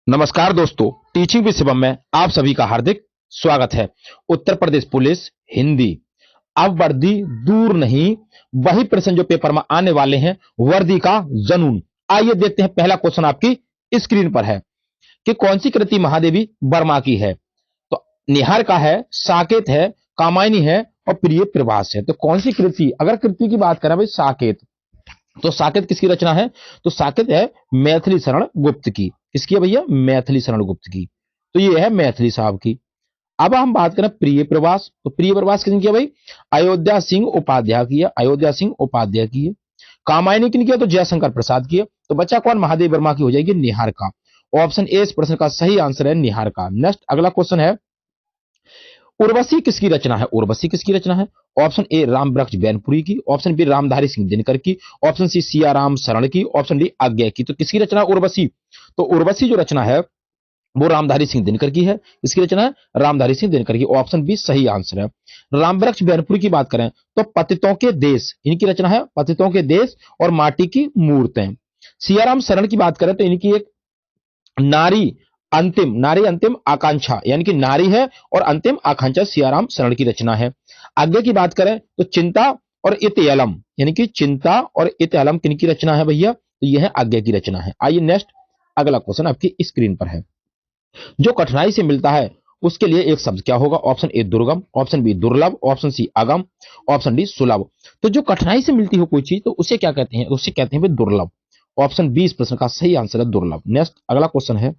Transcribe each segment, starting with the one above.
नमस्कार दोस्तों, teaching with Shivam में आप सभी का हार्दिक स्वागत है। उत्तर प्रदेश पुलिस हिंदी, अब वर्दी दूर नहीं, वही प्रश्न जो पेपर में आने वाले हैं, वर्दी का जनून। आइए देखते हैं, पहला क्वेश्चन आपकी स्क्रीन पर है कि कौन सी कृति महादेवी वर्मा की है। तो निहार का है, साकेत है, कामायनी है और प्रिय प्रभास है। तो कौन सी कृति, अगर कृति की बात करें भाई साकेत, तो साकेत किसकी रचना है? तो साकेत है मैथिली शरण गुप्त की। किसकी है भैया? मैथिली शरण गुप्त की। तो ये है मैथिली साहब की। अब हम बात करें प्रिय प्रवास, तो प्रिय प्रवास किसने किया भाई? अयोध्या सिंह उपाध्याय की है, अयोध्या सिंह उपाध्याय की है। कामायनी किन किया? तो जयशंकर प्रसाद की है। तो बच्चा कौन? महादेव वर्मा की हो जाएगी निहार का। ऑप्शन ए इस प्रश्न का सही आंसर है निहार का। नेक्स्ट अगला क्वेश्चन है, उर्वशी किसकी रचना है? उर्वशी किसकी रचना है? ऑप्शन ए राम वृक्ष बैनपुरी की, ऑप्शन बी रामधारी सिंह दिनकर की, ऑप्शन सी सियाराम शरण की, ऑप्शन डी आज्ञा की। तो किसकी रचना है उर्वशी? तो उर्वशी जो रचना है वो रामधारी सिंह दिनकर की है। इसकी रचना है रामधारी सिंह दिनकर की। ऑप्शन बी सही आंसर है। रामवृक्ष बैनपुरी की बात करें तो पतितों के देश, इनकी रचना है पतितों के देश और माटी की मूर्तें। सियाराम शरण की बात करें तो इनकी एक नारी नारी अंतिम आकांक्षा, यानी कि नारी है और अंतिम आकांक्षा सियाराम शरण की रचना है। आगे की बात करें तो चिंता और इत्यलम, यानी कि चिंता और इत्यलम किनकी रचना है भैया? तो यह है आज्ञा की रचना है। आइए नेक्स्ट अगला क्वेश्चन आपकी स्क्रीन पर है। जो कठिनाई से मिलता है उसके लिए एक शब्द क्या होगा? ऑप्शन ए दुर्गम, ऑप्शन बी दुर्लभ, ऑप्शन सी अगम, ऑप्शन डी सुलभ। तो जो कठिनाई से मिलती हो कोई चीज तो उसे क्या कहते हैं? उसे कहते हैं दुर्लभ। ऑप्शन बी इस प्रश्न का सही आंसर है दुर्लभ। नेक्स्ट अगला क्वेश्चन है,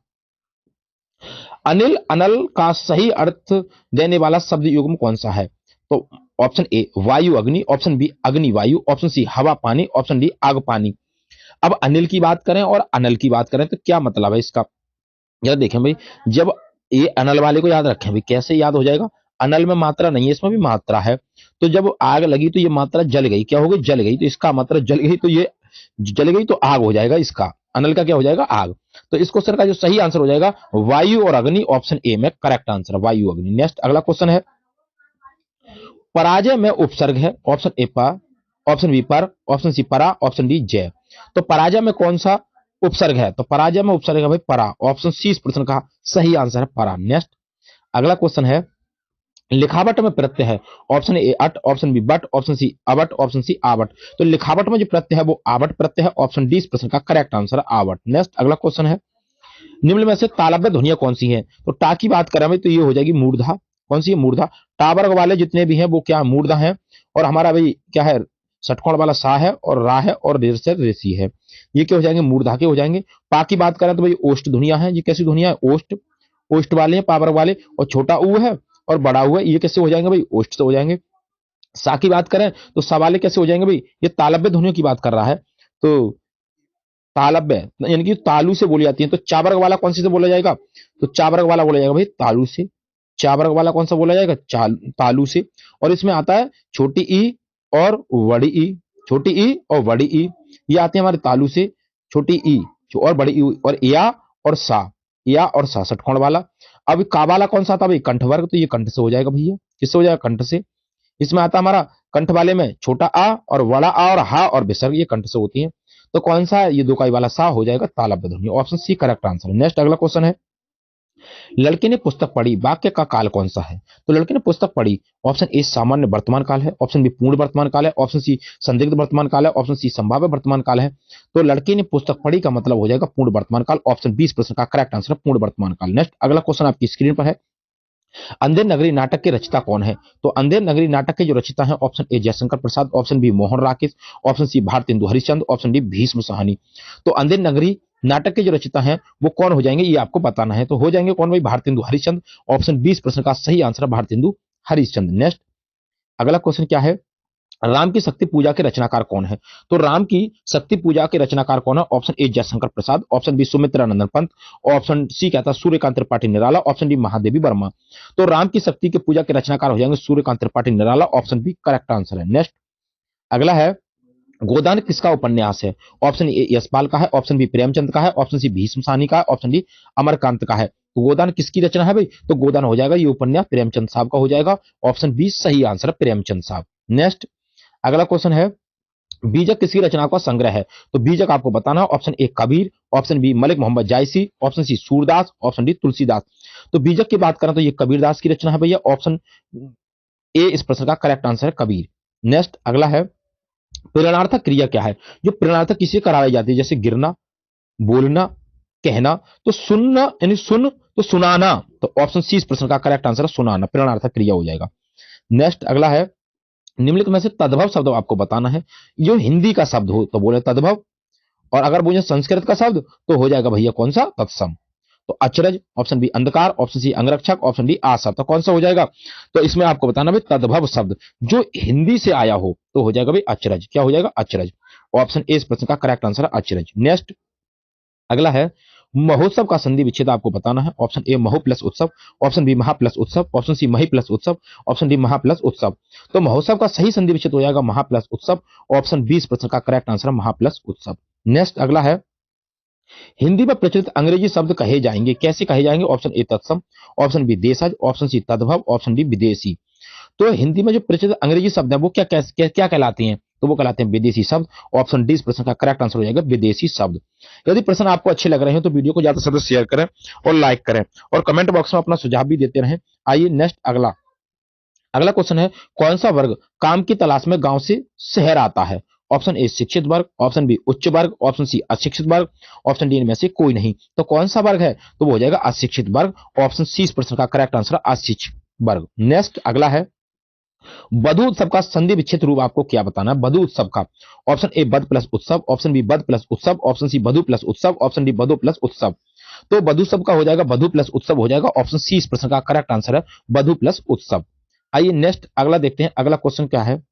अनिल अनल का सही अर्थ देने वाला शब्द युग्म कौन सा है? तो ऑप्शन ए वायु अग्नि, ऑप्शन बी अग्नि वायु, ऑप्शन सी हवा पानी, ऑप्शन डी आग पानी। अब अनिल की बात करें और अनल की बात करें तो क्या मतलब है इसका? जरा देखें भाई, जब ये अनल वाले को याद रखें भाई, कैसे याद हो जाएगा? अनल में मात्रा नहीं है, इसमें भी मात्रा है। तो जब आग लगी तो ये मात्रा जल गई, क्या हो गई? जल गई। तो इसका मात्रा जल गई, तो ये जल गई तो आग हो जाएगा। इसका अनल का क्या हो जाएगा? आग। तो इस क्वेश्चन का जो सही आंसर हो जाएगा वायु और अग्नि, ऑप्शन ए में करेक्ट आंसर वायु अग्नि। नेक्स्ट अगला क्वेश्चन है, पराजय में उपसर्ग है। ऑप्शन ए पर, ऑप्शन बी पर, ऑप्शन सी परा, ऑप्शन डी जय। तो पराजय में कौन सा उपसर्ग है? तो पराजय में उपसर्ग है भाई परा। ऑप्शन सी इस प्रश्न का सही आंसर है परा। नेक्स्ट अगला क्वेश्चन है, लिखावट में प्रत्यय है। ऑप्शन ए अट, ऑप्शन बी बट, ऑप्शन सी अबट, ऑप्शन सी आवट। तो लिखावट में जो प्रत्यय है वो आवट प्रत्यय है। ऑप्शन डी इस प्रश्न का करेक्ट आंसर है आवट। नेक्स्ट अगला क्वेश्चन है, निम्न में से तालव्य ध्वनियां कौन सी हैं? तो टा की बात करें भाई तो ये हो जाएगी मूर्धा। कौन सी है? मूर्धा। टा वर्ग वाले जितने भी हैं वो क्या मूर्धा हैं। और हमारा भाई क्या है? षटकोण वाला सा है और रा है और रेर से ऋषि है। ये क्या हो जाएंगे? मूर्धा के हो जाएंगे। पा की बात करें तो भाई ओष्ठ ध्वनियां हैं। ये कैसी ध्वनियां है? ओष्ठ, ओष्ठ वाले हैं पा वर्ग वाले। और छोटा ऊ है और बड़ा ऊ है, ये कैसे हो जाएंगे भाई? ओष्ठ से हो जाएंगे। सा की बात करें तो सा वाले कैसे हो जाएंगे भाई? ये तालव्य ध्वनियों की बात कर रहा है। तो तालव्य यानी कि तालु से बोली जाती है। तो चावर्ग वाला कौन सी से बोला जाएगा? तो चावर्ग वाला बोला जाएगा भाई तालु से। चावर्ग वाला कौन सा बोला जाएगा? तालु से। और इसमें आता है छोटी ई और बड़ी ई, छोटी ई और बड़ी ई, ये आते हैं हमारे तालु से। छोटी ई और बड़ी ई और या और सा षटकोण वाला। अब का वाला कौन सा आता है भाई? कंठ वर्ग। तो ये कंठ से हो जाएगा भैया। किससे हो जाएगा? कंठ से। इसमें आता हमारा कंठ वाले में छोटा आ और बड़ा आ और हा और विसर्ग, ये कंठ से होती है। तो कौन सा है? ये दो काई वाला सा हो जाएगा तालव्य ध्वनि। ऑप्शन सी करेक्ट आंसर है। नेक्स्ट अगला क्वेश्चन है, लड़के ने पुस्तक पढ़ी वाक्य का काल कौन सा है? तो लड़के ने पुस्तक पढ़ी, ऑप्शन ए सामान्य वर्तमान काल है, ऑप्शन बी पूर्ण वर्तमान काल है, ऑप्शन सी संदिग्ध वर्तमान काल है, ऑप्शन सी संभाव्य वर्तमान काल है। तो लड़के ने पुस्तक पढ़ी का मतलब हो जाएगा पूर्ण वर्तमान काल। ऑप्शन बी इस प्रश्न का करेक्ट आंसर है पूर्ण वर्तमान काल। नेक्स्ट अगला क्वेश्चन आपकी स्क्रीन पर है, अंधेर नगरी नाटक के रचिता कौन है? तो अंधेर नगरी नाटक के जो रचिता है, option A Jaishankar Prasad, option B Mohan Rakesh, option C Bharatendu Harishchandra, option D Bhisham Sahni. तो अंधेर नगरी नाटक के जो रचिता हैं वो कौन हो जाएंगे, ये आपको बताना है। तो हो जाएंगे कौन भाई? भारतेंदु हरिश्चंद्र। ऑप्शन बी इस प्रश्न का सही आंसर है भारतेंदु हरिश्चंद्र। नेक्स्ट अगला क्वेश्चन क्या है, राम की शक्ति पूजा के रचनाकार कौन है? तो राम की शक्ति पूजा के रचनाकार कौन है? Option A Jaishankar Prasad, option B Sumitranandan Pant, option C कहता है सूर्यकांत त्रिपाठी निराला, ऑप्शन डी महादेवी वर्मा। तो राम की शक्ति के पूजा के रचनाकार हो जाएंगे Suryakant Tripathi Nirala. Option B correct answer है। नेक्स्ट अगला है, गोदान किसका उपन्यास है? ऑप्शन ए यशपाल का है, ऑप्शन बी प्रेमचंद का है, ऑप्शन सी भीष्म साहनी का है, ऑप्शन डी अमरकांत का है। तो गोदान किसकी रचना है भाई? तो गोदान हो जाएगा ये उपन्यास प्रेमचंद साहब का हो जाएगा। ऑप्शन बी सही आंसर है प्रेमचंद साहब। नेक्स्ट अगला क्वेश्चन है, बीजक किसकी रचना का संग्रह है? तो बीजक आपको बताना है। Option A Kabir, option B Malik Muhammad Jayasi, option C Surdas, option D Tulsidas. तो बीजक की बात करें तो ये कबीरदास की रचना है भैया। ऑप्शन ए इस प्रश्न का करेक्ट आंसर है कबीर। नेक्स्ट अगला है, प्रेरणार्थक क्रिया क्या है? जो प्रेरणार्थक किसी कराई जाती है, जैसे गिरना, बोलना, कहना। तो सुनना यानी सुन, तो सुनाना। तो ऑप्शन सी इस प्रश्न का करेक्ट आंसर है सुनाना, प्रेरणार्थक क्रिया हो जाएगा। नेक्स्ट अगला है, निम्नलिखित में से तद्भव शब्द आपको बताना है। जो हिंदी का शब्द हो तो बोले तद्भव, और अगर बोले संस्कृत का शब्द तो हो जाएगा भैया कौन सा? तत्सम। तो अचरज, ऑप्शन बी अंधकार, ऑप्शन सी अंगरक्षक, ऑप्शन डी आशा। तो कौन सा हो जाएगा? तो इसमें आपको बताना भाई तद्भव शब्द जो हिंदी से आया हो तो हो जाएगा भाई अचरज। क्या हो जाएगा? अचरज। ऑप्शन ए इस प्रश्न का करेक्ट आंसर है अचरज। नेक्स्ट अगला है, महोत्सव का संधि विच्छेद आपको बताना है। ऑप्शन ए महु प्लस उत्सव, ऑप्शन बी महा प्लस उत्सव, ऑप्शन सी मही प्लस उत्सव, ऑप्शन डी महा प्लस उत्सव। तो महोत्सव का सही संधि विच्छेद हो जाएगा महा प्लस उत्सव। ऑप्शन बी इस प्रश्न का करेक्ट आंसर है महा प्लस उत्सव। नेक्स्ट अगला है, हिंदी में प्रचलित अंग्रेजी शब्द कहे जाएंगे, कैसे कहे जाएंगे? ऑप्शन ए तत्सम, ऑप्शन बी देशज, ऑप्शन सी तद्भव, ऑप्शन डी विदेशी। तो हिंदी में जो प्रचलित अंग्रेजी शब्द है वो क्या कहलाते हैं? तो वो कहलाते हैं विदेशी शब्द। ऑप्शन डी इस प्रश्न का करेक्ट आंसर हो जाएगा विदेशी शब्द। यदि प्रश्न आपको अच्छे लग रहे हैं तो वीडियो को ज्यादा से ज्यादा शेयर करें और लाइक करें, और कमेंट बॉक्स में अपना सुझाव भी देते रहें। आइए नेक्स्ट अगला अगला क्वेश्चन है, कौन सा वर्ग काम की तलाश में गांव से शहर आता है? ऑप्शन ए शिक्षित वर्ग, ऑप्शन बी उच्च वर्ग, ऑप्शन सी अशिक्षित वर्ग, ऑप्शन डी इनमें से कोई नहीं। तो कौन सा वर्ग है? तो वो हो जाएगा अशिक्षित वर्ग। ऑप्शन सी इस प्रश्न का करेक्ट आंसर है अशिक्षित वर्ग। नेक्स्ट अगला है, बधु उत्सव का संधि विच्छेद रूप आपको क्या बताना है? बधु उत्सव का। ऑप्शन ए बध प्लस उत्सव, ऑप्शन बी बध प्लस उत्सव, ऑप्शन सी बधु प्लस उत्सव, ऑप्शन डी बधु प्लस उत्सव। तो बधु उत्सव का हो जाएगा बधु प्लस उत्सव हो जाएगा। ऑप्शन सी इस प्रश्न का करेक्ट आंसर है बधु प्लस उत्सव। आइए नेक्स्ट अगला देखते हैं। अगला क्वेश्चन क्या है?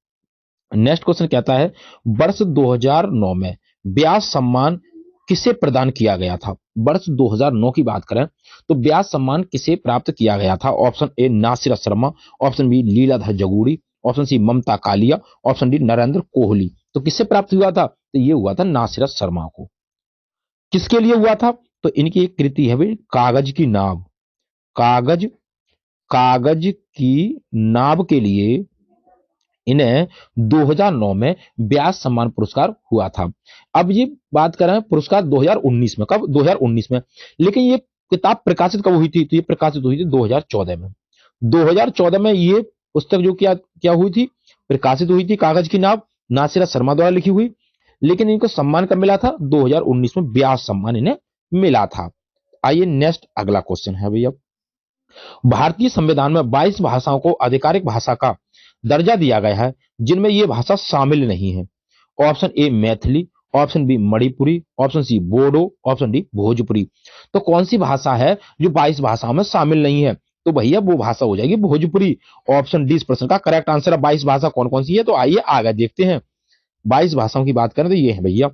नेक्स्ट क्वेश्चन कहता है, वर्ष 2009 में व्यास सम्मान किसे प्रदान किया गया था? वर्ष 2009 की बात करें तो व्यास सम्मान किसे प्राप्त किया गया था? Option A Nasir Sharma, option B Leeladhar Jagudi, option C Mamta Kalia, option D Narendra Kohli. तो किससे प्राप्त हुआ था? तो ये हुआ था नासिर शर्मा को। किसके लिए हुआ था? तो इनकी एक कृति है भाई कागज की नाव। कागज कागज की नाव के लिए इन्हें 2009 में व्यास सम्मान पुरस्कार हुआ था। अब ये बात कर रहे हैं पुरस्कार 2019 में, कब? 2019 में। लेकिन ये किताब प्रकाशित कब हुई थी? तो ये प्रकाशित हुई थी 2014 में। 2014 में ये पुस्तक जो क्या क्या हुई थी? प्रकाशित हुई थी, कागज की नाव, नासिरा शर्मा द्वारा लिखी हुई। लेकिन इनको सम्मान कब मिला था? 2019 में व्यास सम्मान इन्हें मिला था। आइए नेक्स्ट अगला क्वेश्चन है भैया, भारतीय संविधान में 22 भाषाओं को आधिकारिक भाषा का दर्जा दिया गया है जिनमें ये भाषा शामिल नहीं है। Option A Maithili, option B Manipuri, option C Bodo, option D Bhojpuri. तो कौन सी भाषा है जो 22 भाषाओं में शामिल नहीं है? तो भैया वो भाषा हो जाएगी भोजपुरी। ऑप्शन डी इस प्रश्न का करेक्ट आंसर है। 22 भाषा कौन कौन सी है? तो आइए आगे देखते हैं। 22 भाषाओं की बात करें तो ये है भैया,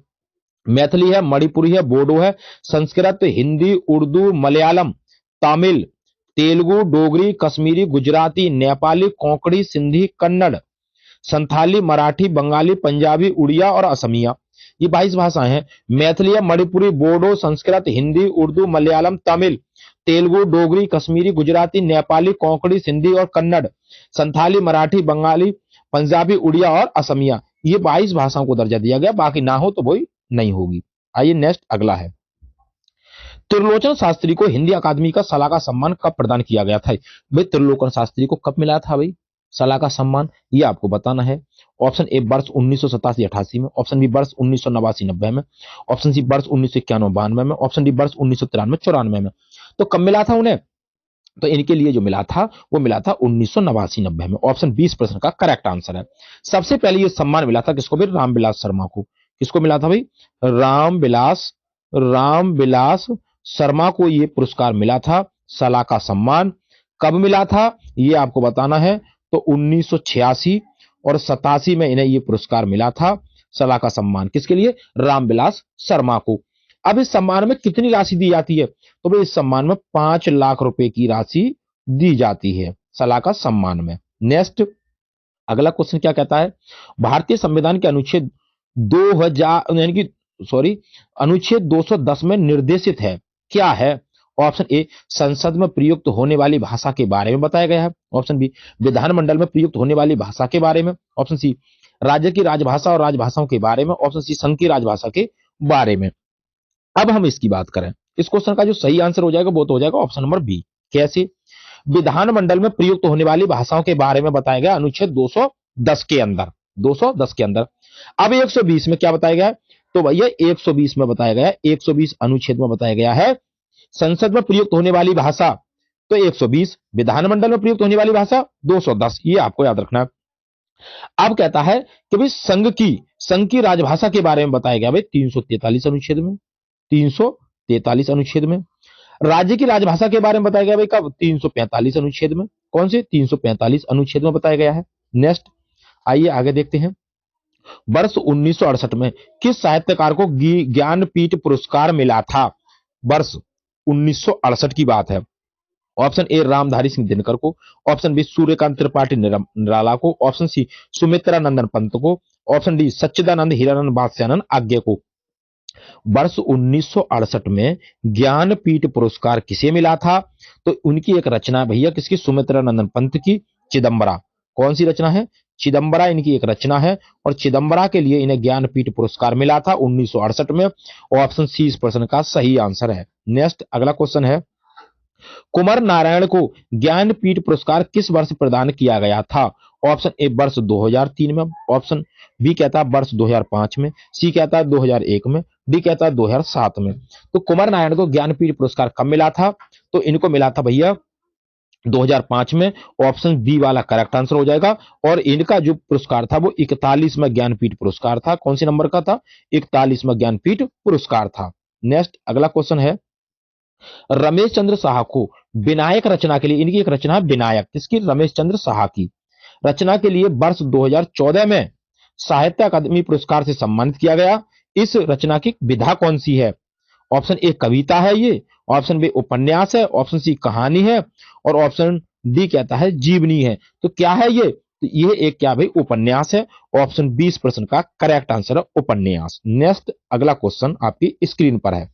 मैथिली है, मणिपुरी है, बोडो है, संस्कृत, हिंदी, उर्दू, मलयालम, तमिल, तेलुगु, डोगरी, कश्मीरी, गुजराती, नेपाली, कोंकणी, सिंधी, कन्नड़, संथाली, मराठी, बंगाली, पंजाबी, उड़िया और असमिया। ये 22 भाषाएं हैं। मैथिली, मणिपुरी, बोडो, संस्कृत, हिंदी, उर्दू, मलयालम, तमिल, तेलुगु, डोगरी, कश्मीरी, गुजराती, नेपाली, कोंकणी, सिंधी और कन्नड़, संथाली, मराठी, बंगाली, पंजाबी, उड़िया और असमिया। ये 22 भाषाओं को दर्जा दिया गया, बाकी ना हो तो वही नहीं होगी। आइए नेक्स्ट अगला है, त्रिलोचन शास्त्री को हिंदी अकादमी का सलाहकार सम्मान कब प्रदान किया गया था? भाई त्रिलोचन शास्त्री को कब मिला था भाई सलाहकार सम्मान? ये आपको बताना है। ऑप्शन ए वर्ष 1987-88 में, ऑप्शन बी वर्ष 1989-90 में, ऑप्शन सी वर्ष 1991-92 में, ऑप्शन डी वर्ष 1993-94 में। तो कब मिला था उन्हें? तो इनके लिए जो मिला था वो मिला था 1989-90 में। ऑप्शन 20 प्रश्न का करेक्ट आंसर है। सबसे पहले ये सम्मान मिला था किसको भाई? रामविलास शर्मा को। किसको मिला था भाई? रामविलास शर्मा को ये पुरस्कार मिला था, सलाहकार सम्मान। कब मिला था ये आपको बताना है। तो 1986 और 87 में इन्हें ये पुरस्कार मिला था, सलाहकार सम्मान। किसके लिए? रामविलास शर्मा को। अब इस सम्मान में कितनी राशि दी जाती है? तो भाई इस सम्मान में 5 लाख रुपए की राशि दी जाती है सलाहकार सम्मान में। नेक्स्ट अगला क्वेश्चन क्या कहता है, भारतीय संविधान के अनुच्छेद 2000 यानी कि अनुच्छेद 210 में निर्देशित है, क्या है? ऑप्शन ए संसद में प्रयुक्त होने वाली भाषा के बारे में बताया गया है, ऑप्शन बी विधानमंडल में प्रयुक्त होने वाली भाषा के बारे में, ऑप्शन सी राज्य की राजभाषा और राजभाषाओं के बारे में, ऑप्शन सी संघ की राजभाषा के बारे में। अब हम इसकी बात करें, इस क्वेश्चन का जो सही आंसर हो जाएगा वो तो हो जाएगा ऑप्शन नंबर बी। कैसे? विधानमंडल में प्रयुक्त होने वाली भाषाओं के बारे में बताया गया अनुच्छेद 210 के अंदर, 210 के अंदर। अब 120 में क्या बताया गया है? तो भैया 120 में बताया गया है, 120 अनुच्छेद में बताया गया है संसद में प्रयुक्त होने वाली भाषा तो 120, विधानमंडल में प्रयुक्त होने वाली भाषा 210, ये आपको याद रखना है। अब कहता है कि भाई संघ की राजभाषा के बारे में बताया गया भाई 343 अनुच्छेद में, 343 अनुच्छेद में। राज्य की राजभाषा के बारे में बताया गया भाई कब? 345 अनुच्छेद में। कौन से? 345 अनुच्छेद में बताया गया है। नेक्स्ट आइए आगे देखते हैं। वर्ष 1968 में किस साहित्यकार को ज्ञानपीठ पुरस्कार मिला था? वर्ष 1968 की बात है। ऑप्शन ए रामधारी सिंह दिनकर को, ऑप्शन बी सूर्यकांत त्रिपाठी निराला को, ऑप्शन सी सुमित्रा नंदन पंत को, ऑप्शन डी सच्चिदानंद हीरानंद बादशाहनंद आज्ञे को। वर्ष 1968 में ज्ञानपीठ पुरस्कार किसे मिला था? तो उनकी एक रचना भैया किसकी? सुमित्रा नंदन पंत की, चिदंबरा। कौन सी रचना है? चिदंबरा इनकी एक रचना है और चिदंबरा के लिए इन्हें ज्ञानपीठ पुरस्कार मिला था 1968 में। ऑप्शन सी इस प्रश्न का सही आंसर है। नेक्स्ट अगला क्वेश्चन है, कुमार नारायण को ज्ञानपीठ पुरस्कार किस वर्ष प्रदान किया गया था? ऑप्शन ए वर्ष 2003 में, ऑप्शन बी कहता है वर्ष 2005 में, सी कहता है 2001 में, डी कहता है 2007 में। तो कुमार नारायण को ज्ञानपीठ पुरस्कार कब मिला था? तो इनको मिला था भैया 2005 में। ऑप्शन बी वाला करेक्ट आंसर हो जाएगा। और इनका जो पुरस्कार था वो 41वां ज्ञानपीठ पुरस्कार था। कौन सी नंबर का था? 41वां ज्ञानपीठ पुरस्कार था। नेक्स्ट अगला क्वेश्चन है, रमेश चंद्र साहा को विनायक रचना के लिए, इनकी एक रचना है विनायक, किसकी? रमेश चंद्र साहा की रचना के लिए वर्ष 2014 में साहित्य अकादमी पुरस्कार से सम्मानित किया गया। इस रचना की विधा कौन सी है? ऑप्शन ए कविता है ये, ऑप्शन बी उपन्यास है, ऑप्शन सी कहानी है और ऑप्शन डी कहता है जीवनी है। तो क्या है ये? तो ये एक क्या भाई? उपन्यास है। ऑप्शन 20% का करेक्ट आंसर है उपन्यास। नेक्स्ट अगला क्वेश्चन आपकी स्क्रीन पर है,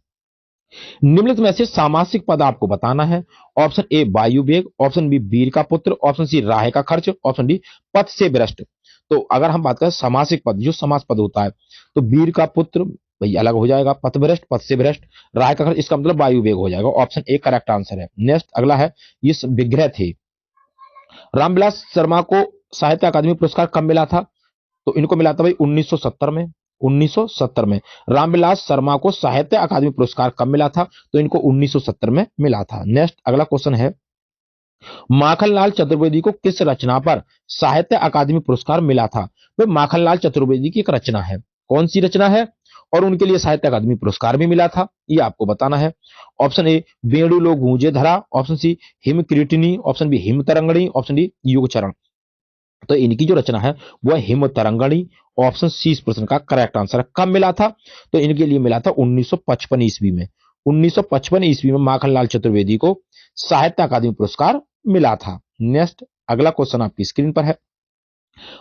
निम्नलिखित में से सामासिक पद आपको बताना है। ऑप्शन ए वायु वेग, ऑप्शन बी वीर का पुत्र, ऑप्शन सी राह का खर्च, ऑप्शन डी पथ से भ्रष्ट। तो अगर हम बात करें सामासिक पद, जो समास पद होता है, तो वीर का पुत्र भाई अलग हो जाएगा, पथ भ्रष्ट, पथ से भ्रष्ट, राह का खर्च, इसका मतलब वायु वेग हो जाएगा। ऑप्शन ए करेक्ट आंसर है। नेक्स्ट अगला है, ये विग्रह थे। रामविलास शर्मा को साहित्य अकादमी पुरस्कार कब मिला था? तो इनको मिला था भाई 1970 में। 1970 में रामविलास शर्मा को साहित्य अकादमी पुरस्कार कब मिला था? तो इनको 1970 में मिला था। नेक्स्ट अगला क्वेश्चन है, माखनलाल चतुर्वेदी को किस रचना पर साहित्य अकादमी पुरस्कार मिला था? भाई माखनलाल चतुर्वेदी की एक रचना है। कौन सी रचना है? और उनके लिए साहित्य अकादमी पुरस्कार भी मिला था, ये आपको बताना है। ऑप्शन ए वेणु Lo Gunje Dhara, option C Him Kiritini, option B Him Tarangini, option D Yug Charan. तो इनकी जो रचना है वह हिम तरंगणी। ऑप्शन सी इस प्रश्न का करेक्ट आंसर है। कब मिला था? तो इनके लिए मिला था 1955 ईस्वी में। 1955 ईस्वी में माखनलाल चतुर्वेदी को साहित्य अकादमी पुरस्कार मिला था। नेक्स्ट अगला क्वेश्चन आपकी स्क्रीन पर है,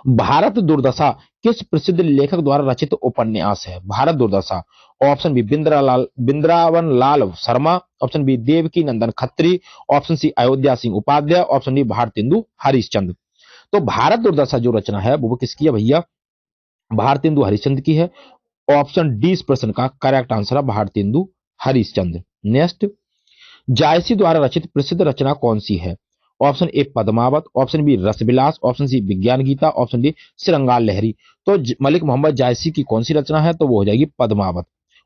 भारत दुर्दशा किस प्रसिद्ध लेखक द्वारा रचित उपन्यास है? Bharat Durdasha. Option B Brindavan Lal Sharma, option B Devaki Nandan Khatri, option C Ayodhya Singh Upadhyay, option D Bharatendu Harishchandra. तो भारत दुर्दशा जो रचना है वो किसकी है भैया? भारतेंदु हरिश्चंद्र की है। ऑप्शन डी इस प्रश्न का करेक्ट आंसर है भारतेंदु हरिश्चंद्र। नेक्स्ट, जायसी द्वारा रचित प्रसिद्ध रचना कौन सी है? Option A Padmavat, option B Rasvilas, option C Vigyan Gita, option D श्रृंगार लहरी। तो मलिक मोहम्मद जायसी की कौन सी रचना है? तो वो हो जाएगी पद्मावत।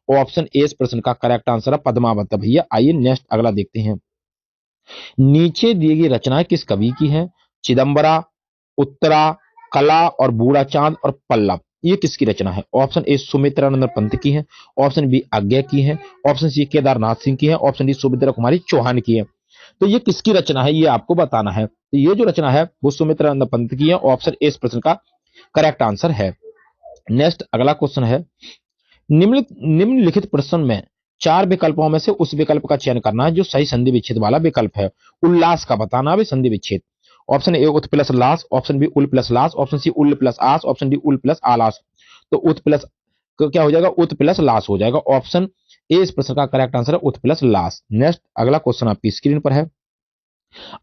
ऑप्शन ए इस प्रश्न का करेक्ट आंसर है पद्मावत भैया। आइए नेक्स्ट अगला देखते हैं, नीचे दी गई रचनाएं किस कवि की है? चिदंबरा, उत्तरा, कला और बूढ़ा चांद और पल्लव, ये किसकी रचना है? ऑप्शन ए सुमित्रानंद पंत की है, ऑप्शन बी आज्ञा की है, ऑप्शन सी केदारनाथ सिंह की है, ऑप्शन डी सुभद्रा कुमारी चौहान की है। तो ये किसकी रचना है ये आपको बताना है। तो ये जो रचना है वो सुमित्रानंद पंत की है। ऑप्शन ए इस प्रश्न का करेक्ट आंसर है। नेक्स्ट अगला क्वेश्चन है, निम्नलिखित प्रश्न में चार विकल्पों में से उस विकल्प का चयन करना है जो सही संधि विच्छेद वाला विकल्प है। उल्लास का बताना है संधि विच्छेद। ऑप्शन ए उत प्लस लास, ऑप्शन बी उल प्लस लास, ऑप्शन सी उल प्लस आस, ऑप्शन डी उल प्लस आलास। तो उत प्लस क्या हो जाएगा? उत प्लस लास हो जाएगा। ऑप्शन ए इस प्रश्न का करेक्ट आंसर है उत प्लस लास। नेक्स्ट अगला क्वेश्चन आपकी स्क्रीन पर है,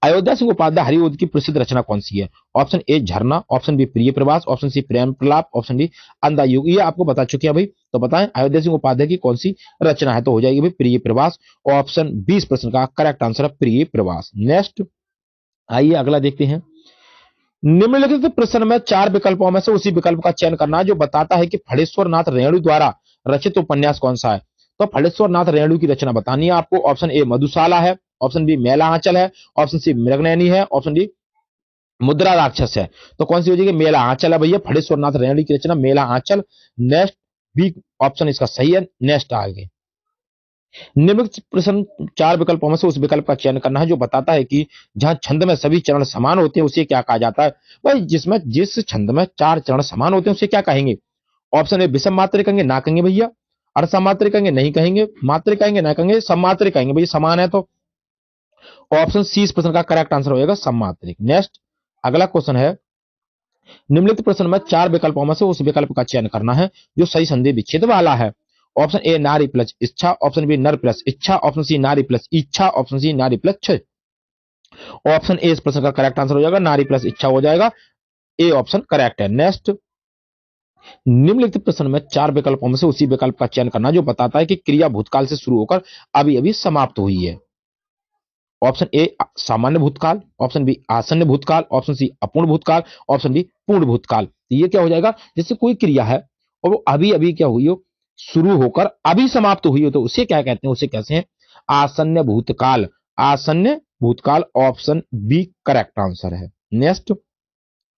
अयोध्या सिंह उपाध्याय हरिओद की प्रसिद्ध रचना कौन सी है? ऑप्शन ए झरना, ऑप्शन बी प्रिय प्रवास, ऑप्शन सी प्रेम प्रलाप, ऑप्शन डी अंधायुग। ये आपको बता चुके हैं भाई, तो बताएं अयोध्या सिंह उपाध्याय की कौन सी रचना है? तो हो जाएगी भाई प्रिय प्रवास। ऑप्शन 20 प्रश्न का करेक्ट आंसर है प्रिय प्रवास। नेक्स्ट आइए अगला देखते हैं। निम्नलिखित प्रश्न में 4 विकल्पों में से उसी विकल्प का चयन करना है जो बताता है कि फणेश्वर नाथ रेणु द्वारा रचित उपन्यास कौन सा है। तो फणेश्वर नाथ रेणु की रचना बतानी है आपको। ऑप्शन ए मधुशाला है, ऑप्शन बी मेला आंचल है, ऑप्शन सी मृगनयनी है, ऑप्शन डी मुद्रा राक्षस है। तो कौन सी हो जाएगी? मेला आंचल है भैया, फणेश्वर नाथ रेणु की रचना मेला आंचल। नेक्स्ट बी ऑप्शन इसका सही है। नेक्स्ट आगे निम्नलिखित प्रश्न 4 विकल्पों में से उस विकल्प का चयन करना है जो बताता है कि जहां छंद में सभी चरण समान होते हैं उसे क्या कहा जाता है? भाई जिसमें जिस छंद में 4 चरण समान होते हैं उसे क्या कहेंगे? ऑप्शन ए विषम मात्रा कहेंगे, ना कहेंगे भैया। अर्ध मात्रा कहेंगे, नहीं कहेंगे। मात्रा कहेंगे, ना कहेंगे। सममात्रिक कहेंगे भैया, समान है तो। ऑप्शन सी इस प्रश्न का करेक्ट आंसर होगा सममात्रिक। नेक्स्ट अगला क्वेश्चन है। निम्नलिखित प्रश्न में 4 विकल्पों में से उस विकल्प का चयन करना है जो सही संधि विच्छेद वाला है। ऑप्शन ए नारी प्लस इच्छा, ऑप्शन बी नर प्लस इच्छा, ऑप्शन सी नारी प्लस इच्छा, ऑप्शन सी नारी प्लस छह। ऑप्शन ए इस प्रश्न का करेक्ट आंसर हो जाएगा, नारी प्लस इच्छा हो जाएगा। ए ऑप्शन करेक्ट है। नेक्स्ट निम्नलिखित प्रश्न में 4 विकल्पों में से उसी विकल्प का चयन करना जो बताता है कि क्रिया भूतकाल से शुरू होकर अभी अभी समाप्त हुई है। ऑप्शन ए सामान्य भूतकाल, ऑप्शन बी आसन्न भूतकाल, ऑप्शन सी अपूर्ण भूतकाल, ऑप्शन डी पूर्ण भूतकाल। तो ये क्या हो जाएगा? जैसे कोई क्रिया है और वो अभी अभी क्या हुई हो, शुरू होकर अभी समाप्त हुई हो, तो उसे क्या कहते हैं? उसे कैसे हैं? आसन्न भूतकाल। आसन्न भूतकाल ऑप्शन बी करेक्ट आंसर है। नेक्स्ट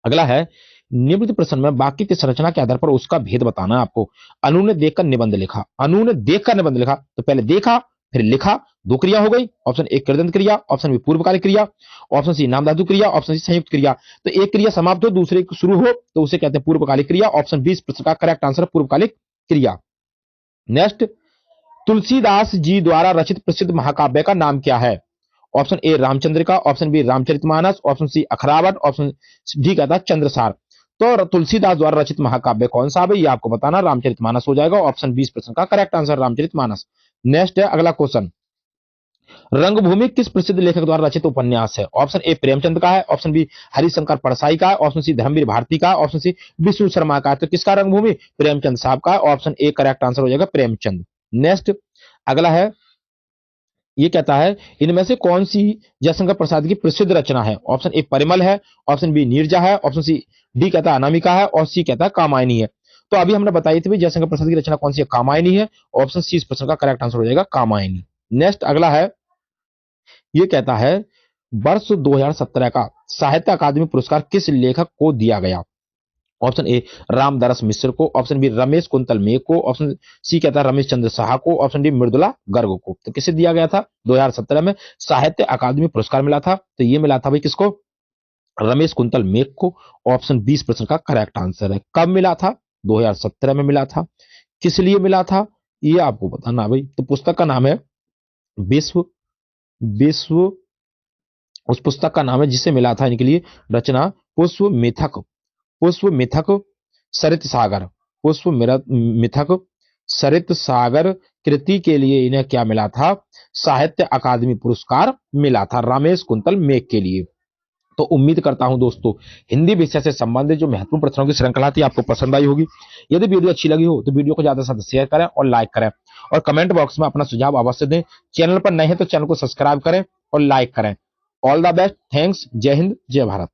अगला है। निम्नलिखित प्रश्न में वाक्य की संरचना के आधार पर उसका भेद बताना है आपको। अनु ने देखकर निबंध लिखा, अनु ने देखकर निबंध लिखा, तो पहले देखा फिर लिखा, 2 क्रिया हो गई। ऑप्शन ए कृदंत क्रिया, ऑप्शन बी पूर्वकालिक क्रिया, ऑप्शन सी नाम धातु क्रिया, ऑप्शन सी संयुक्त क्रिया। तो एक क्रिया समाप्त हो दूसरे शुरू हो तो उसे कहते हैं पूर्वकालिक क्रिया। ऑप्शन 20 प्रश्न का करेक्ट आंसर पूर्वकालिक क्रिया। नेक्स्ट तुलसीदास जी द्वारा रचित प्रसिद्ध महाकाव्य का नाम क्या है? Option A Ramchandrika, option B Ramcharitmanas, option C Akhravat, option D कहता है चंद्रसार। तो तुलसीदास द्वारा रचित महाकाव्य कौन सा है? ये आपको बताना, रामचरितमानस हो जाएगा। ऑप्शन 20 प्रश्न का करेक्ट आंसर रामचरितमानस। नेक्स्ट है अगला क्वेश्चन। रंगभूमि किस प्रसिद्ध लेखक द्वारा रचित उपन्यास है? ऑप्शन ए प्रेमचंद का है, ऑप्शन बी हरिशंकर परसाई का है, ऑप्शन सी धर्मवीर भारती का, ऑप्शन सी विष्णु शर्मा का है। तो किसका रंगभूमि? प्रेमचंद साहब का। ऑप्शन ए करेक्ट आंसर हो जाएगा प्रेमचंद। नेक्स्ट अगला है। ये कहता है इनमें से कौन सी जयशंकर प्रसाद की प्रसिद्ध रचना है? ऑप्शन ए परिमल है, ऑप्शन बी नीरजा है, ऑप्शन सी डी कहता है अनामिका है, और सी कहता है कामायनी है। तो अभी हमने बताई थी जयशंकर प्रसाद की रचना कौन सी है? कामायनी है। ऑप्शन सी इस प्रश्न का करेक्ट आंसर हो जाएगा कामायनी। नेक्स्ट अगला है। ये कहता है वर्ष 2017 का साहित्य अकादमी पुरस्कार किस लेखक को दिया गया? ऑप्शन ए रामदास मिश्र को, ऑप्शन बी रमेश कुंतल मेघ को, ऑप्शन सी कहता है रमेश चंद्र शाह को, ऑप्शन डी मृदुला गर्ग को। तो किसे दिया गया था? 2017 में साहित्य अकादमी पुरस्कार मिला था, तो ये मिला था भाई किसको? रमेश कुंतल मेघ को। ऑप्शन 20 प्रश्न का करेक्ट आंसर है। कब मिला था? 2017 में मिला था। किस लिए मिला था ये आपको बताना भाई। तो पुस्तक का नाम है विश्व विश्व उस पुस्तक का नाम है जिसे मिला था इनके लिए रचना पुष्प मिथक सरित सागर। मिथक सरित सागर कृति के लिए इन्हें क्या मिला था? साहित्य अकादमी पुरस्कार मिला था रमेश कुंतल मेघ के लिए। तो उम्मीद करता हूं दोस्तों हिंदी विषय से संबंधित जो महत्वपूर्ण प्रश्नों की श्रृंखला थी आपको पसंद आई होगी। यदि वीडियो अच्छी लगी हो तो वीडियो को ज्यादा से ज्यादा शेयर करें और लाइक करें, और कमेंट बॉक्स में अपना सुझाव अवश्य दें। चैनल पर नए हैं तो चैनल को सब्सक्राइब करें और लाइक करें। ऑल द बेस्ट, थैंक्स, जय हिंद, जय भारत।